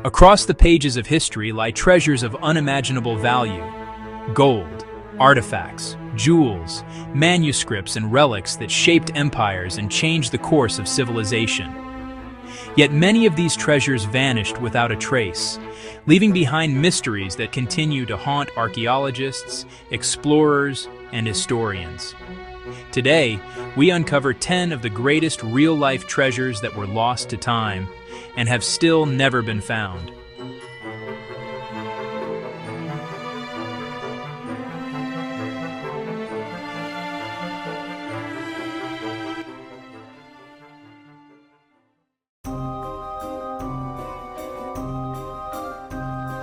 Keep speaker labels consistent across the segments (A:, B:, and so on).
A: Across the pages of history lie treasures of unimaginable value: gold, artifacts, jewels, manuscripts, and relics that shaped empires and changed the course of civilization. Yet many of these treasures vanished without a trace, leaving behind mysteries that continue to haunt archaeologists, explorers, and historians. Today, we uncover 10 of the greatest real-life treasures that were lost to time and have still never been found.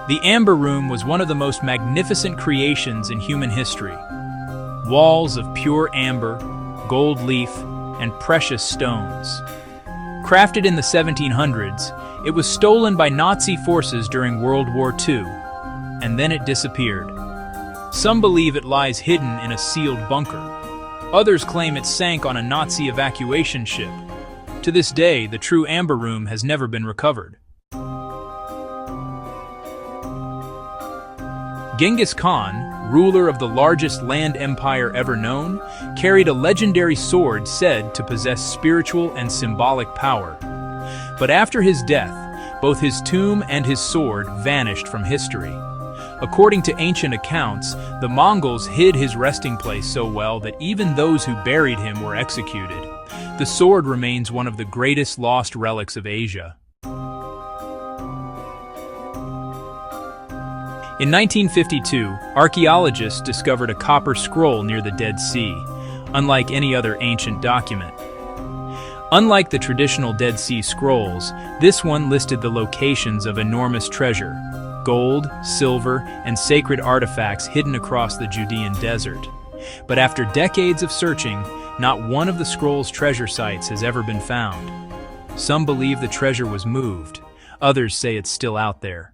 A: The Amber Room was one of the most magnificent creations in human history. Walls of pure amber, gold leaf, and precious stones. Crafted in the 1700s, it was stolen by Nazi forces during World War II, and then it disappeared. Some believe it lies hidden in a sealed bunker. Others claim it sank on a Nazi evacuation ship. To this day, the true Amber Room has never been recovered. Genghis Khan, ruler of the largest land empire ever known, carried a legendary sword said to possess spiritual and symbolic power. But after his death, both his tomb and his sword vanished from history. According to ancient accounts, the Mongols hid his resting place so well that even those who buried him were executed. The sword remains one of the greatest lost relics of Asia. In 1952, archaeologists discovered a copper scroll near the Dead Sea, unlike any other ancient document. Unlike the traditional Dead Sea Scrolls, this one listed the locations of enormous treasure: gold, silver, and sacred artifacts hidden across the Judean desert. But after decades of searching, not one of the scroll's treasure sites has ever been found. Some believe the treasure was moved. Others say it's still out there.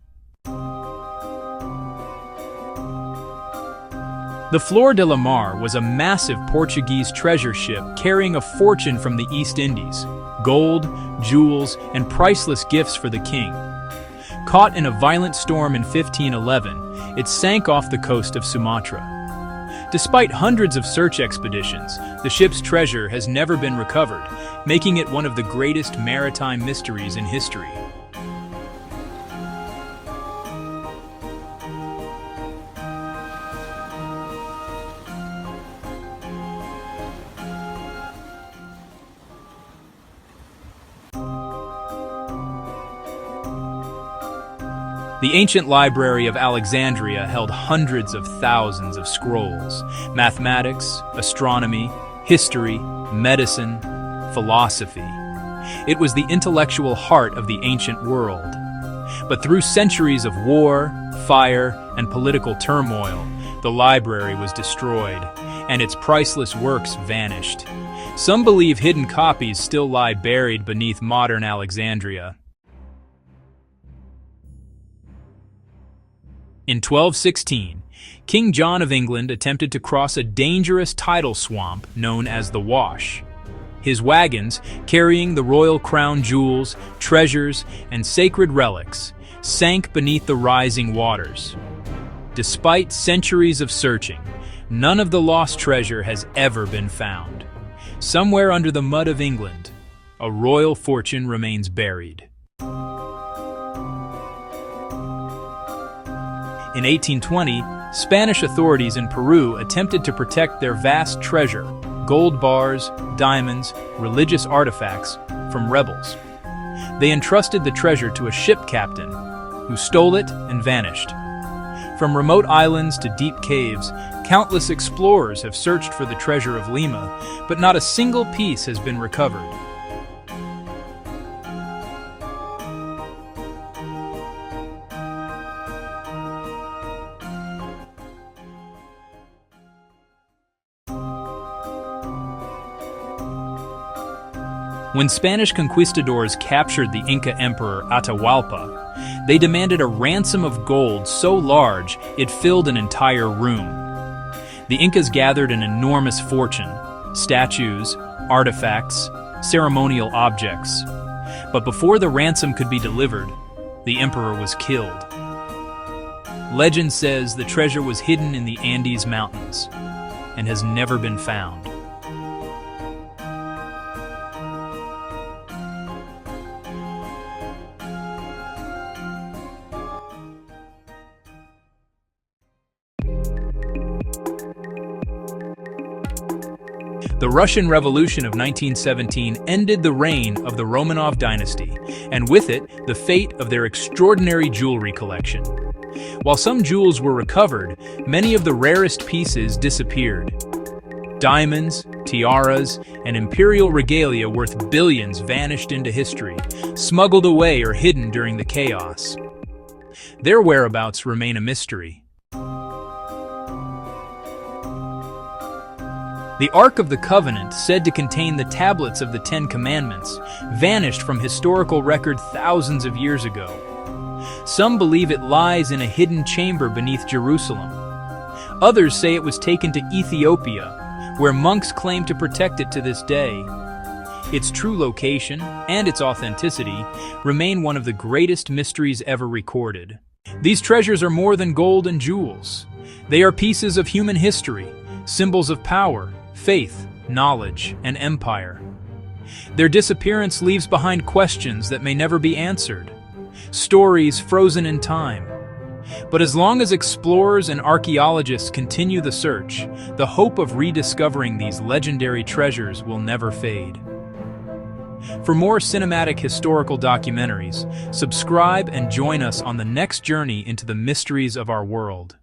A: The Flor de la Mar was a massive Portuguese treasure ship carrying a fortune from the East Indies: gold, jewels, and priceless gifts for the king. Caught in a violent storm in 1511, it sank off the coast of Sumatra. Despite hundreds of search expeditions, the ship's treasure has never been recovered, making it one of the greatest maritime mysteries in history. The ancient library of Alexandria held hundreds of thousands of scrolls: mathematics, astronomy, history, medicine, philosophy. It was the intellectual heart of the ancient world. But through centuries of war, fire, and political turmoil, the library was destroyed, and its priceless works vanished. Some believe hidden copies still lie buried beneath modern Alexandria. In 1216, King John of England attempted to cross a dangerous tidal swamp known as the Wash. His wagons, carrying the royal crown jewels, treasures, and sacred relics, sank beneath the rising waters. Despite centuries of searching, none of the lost treasure has ever been found. Somewhere under the mud of England, a royal fortune remains buried. In 1820, Spanish authorities in Peru attempted to protect their vast treasure, gold bars, diamonds, religious artifacts, from rebels. They entrusted the treasure to a ship captain, who stole it and vanished. From remote islands to deep caves, countless explorers have searched for the treasure of Lima, but not a single piece has been recovered. When Spanish conquistadors captured the Inca Emperor Atahualpa, they demanded a ransom of gold so large it filled an entire room. The Incas gathered an enormous fortune: statues, artifacts, ceremonial objects. But before the ransom could be delivered, the emperor was killed. Legend says the treasure was hidden in the Andes Mountains and has never been found. The Russian Revolution of 1917 ended the reign of the Romanov dynasty, and with it, the fate of their extraordinary jewelry collection. While some jewels were recovered, many of the rarest pieces disappeared. Diamonds, tiaras, and imperial regalia worth billions vanished into history, smuggled away or hidden during the chaos. Their whereabouts remain a mystery. The Ark of the Covenant, said to contain the tablets of the Ten Commandments, vanished from historical record thousands of years ago. Some believe it lies in a hidden chamber beneath Jerusalem. Others say it was taken to Ethiopia, where monks claim to protect it to this day. Its true location and its authenticity remain one of the greatest mysteries ever recorded. These treasures are more than gold and jewels. They are pieces of human history, symbols of power, faith, knowledge, and empire. Their disappearance leaves behind questions that may never be answered, stories frozen in time. But as long as explorers and archaeologists continue the search, the hope of rediscovering these legendary treasures will never fade. For more cinematic historical documentaries, subscribe and join us on the next journey into the mysteries of our world.